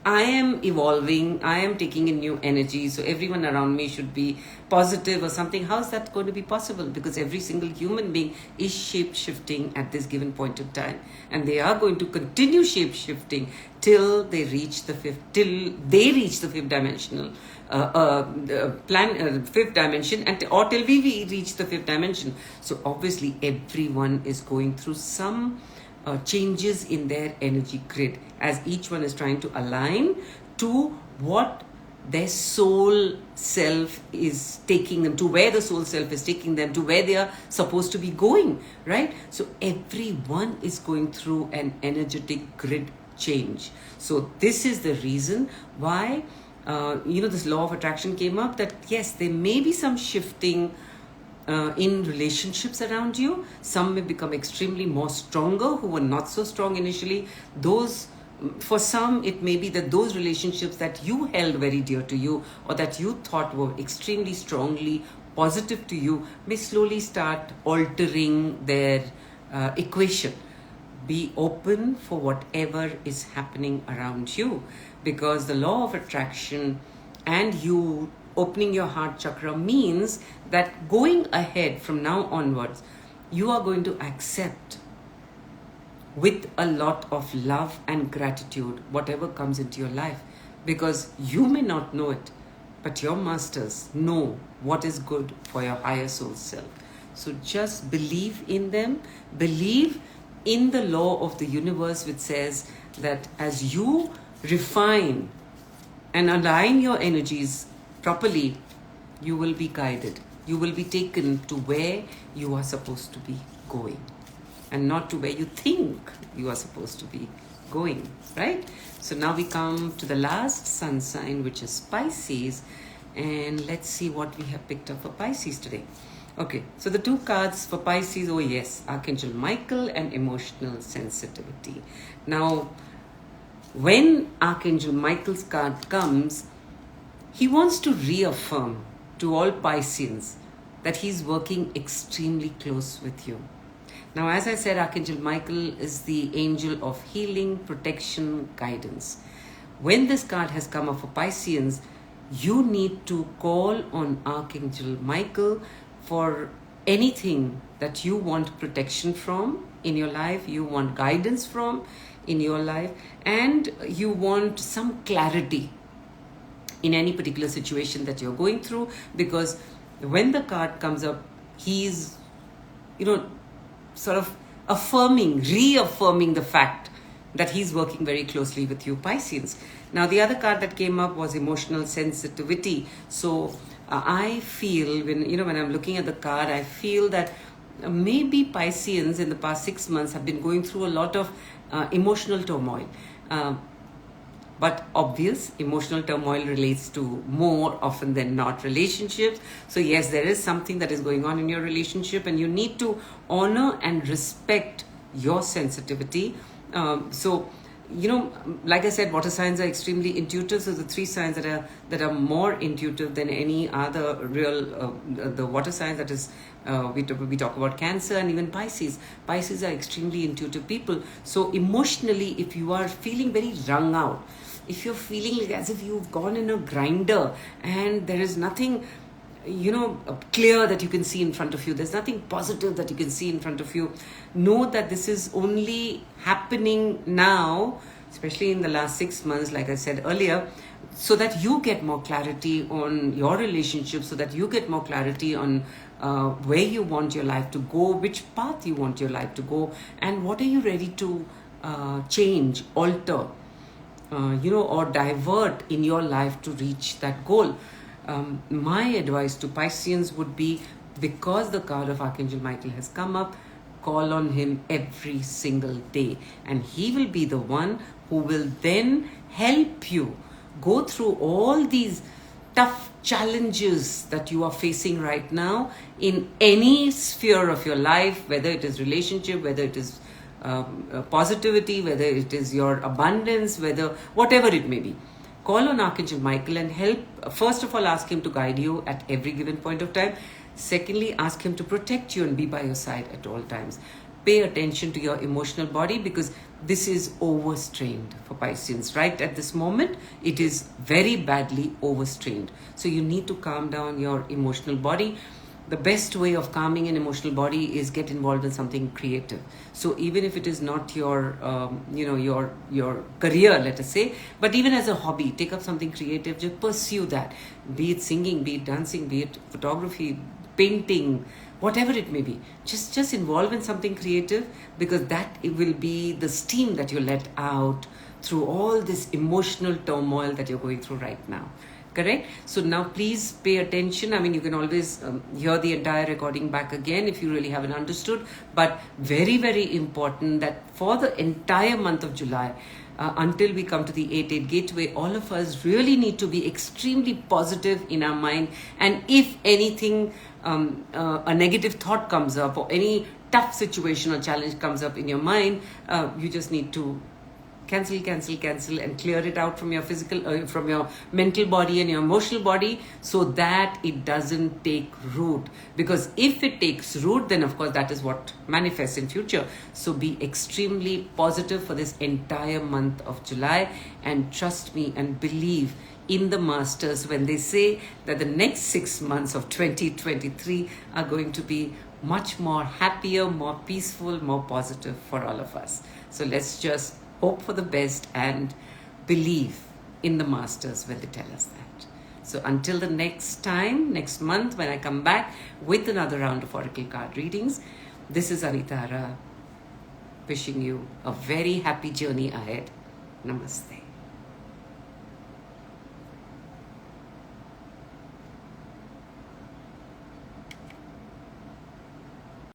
I am evolving, I am taking in new energy, so everyone around me should be positive or something, how is that going to be possible? Because every single human being is shape-shifting at this given point in time. And they are going to continue shape-shifting till they reach the fifth dimensional fifth dimension, or till we reach the fifth dimension. So obviously everyone is going through some changes in their energy grid as each one is trying to align to what their soul self is taking them to, where the soul self is taking them to, where they are supposed to be going, right? So everyone is going through an energetic grid change. So this is the reason why this law of attraction came up, that yes, there may be some shifting in relationships around you. Some may become extremely more stronger who were not so strong initially. For some, it may be that those relationships that you held very dear to you, or that you thought were extremely strongly positive to you, may slowly start altering their equation. Be open for whatever is happening around you, because the law of attraction and you opening your heart chakra means that going ahead from now onwards, you are going to accept with a lot of love and gratitude whatever comes into your life, because you may not know it, but your masters know what is good for your higher soul self. So just believe in them, believe in the law of the universe, which says that as you refine and align your energies properly, you will be guided. You will be taken to where you are supposed to be going, and not to where you think you are supposed to be going, right? So now we come to the last sun sign, which is Pisces, and let's see what we have picked up for Pisces today. Okay, so the two cards for Pisces, oh yes, Archangel Michael and emotional sensitivity. Now, when Archangel Michael's card comes, he wants to reaffirm to all Pisceans that he's working extremely close with you. Now, as I said, Archangel Michael is the angel of healing, protection, guidance. When this card has come up for Pisceans, you need to call on Archangel Michael for anything that you want protection from in your life, you want guidance from in your life, and you want some clarity in any particular situation that you're going through. Because when the card comes up, he's, sort of reaffirming the fact that he's working very closely with you, Pisceans. Now, the other card that came up was emotional sensitivity. So I feel when I'm looking at the card, I feel that maybe Pisceans in the past 6 months have been going through a lot of emotional turmoil. But obvious, emotional turmoil relates to more often than not relationships. So yes, there is something that is going on in your relationship, and you need to honor and respect your sensitivity. Like I said, water signs are extremely intuitive. So the three signs that are more intuitive than any other real, the water signs, that is, we talk about Cancer and even Pisces. Pisces are extremely intuitive people. So emotionally, if you are feeling very wrung out, if you're feeling as if you've gone in a grinder and there is nothing clear that you can see in front of you, there's nothing positive that you can see in front of you, know that this is only happening now, especially in the last 6 months, like I said earlier, so that you get more clarity on your relationship, so that you get more clarity on where you want your life to go, which path you want your life to go, and what are you ready to change, alter, or divert in your life to reach that goal. My advice to Pisceans would be, because the card of Archangel Michael has come up, call on him every single day, and he will be the one who will then help you go through all these tough challenges that you are facing right now in any sphere of your life, whether it is relationship, whether it is positivity, whether it is your abundance, whatever it may be. Call on Archangel Michael and help. First of all, ask him to guide you at every given point of time. Secondly, ask him to protect you and be by your side at all times. Pay attention to your emotional body, because this is overstrained for Pisceans. Right at this moment, it is very badly overstrained. So you need to calm down your emotional body. The best way of calming an emotional body is get involved in something creative. So even if it is not your career, let us say, but even as a hobby, take up something creative, just pursue that. Be it singing, be it dancing, be it photography, painting, whatever it may be. Just involve in something creative, because that it will be the steam that you let out through all this emotional turmoil that you're going through right now. Correct? So now please pay attention. I mean, you can always hear the entire recording back again if you really haven't understood. But very, very important that for the entire month of July, until we come to the 8-8 gateway, all of us really need to be extremely positive in our mind. And if anything, a negative thought comes up, or any tough situation or challenge comes up in your mind, you just need to cancel and clear it out from your physical, from your mental body and your emotional body, so that it doesn't take root. Because if it takes root, then of course that is what manifests in future. So be extremely positive for this entire month of July, and trust me and believe in the masters when they say that the next 6 months of 2023 are going to be much more happier, more peaceful, more positive for all of us. So let's just hope for the best and believe in the masters when they tell us that. So until the next time, next month, when I come back with another round of Oracle card readings, this is AniTara wishing you a very happy journey ahead. Namaste.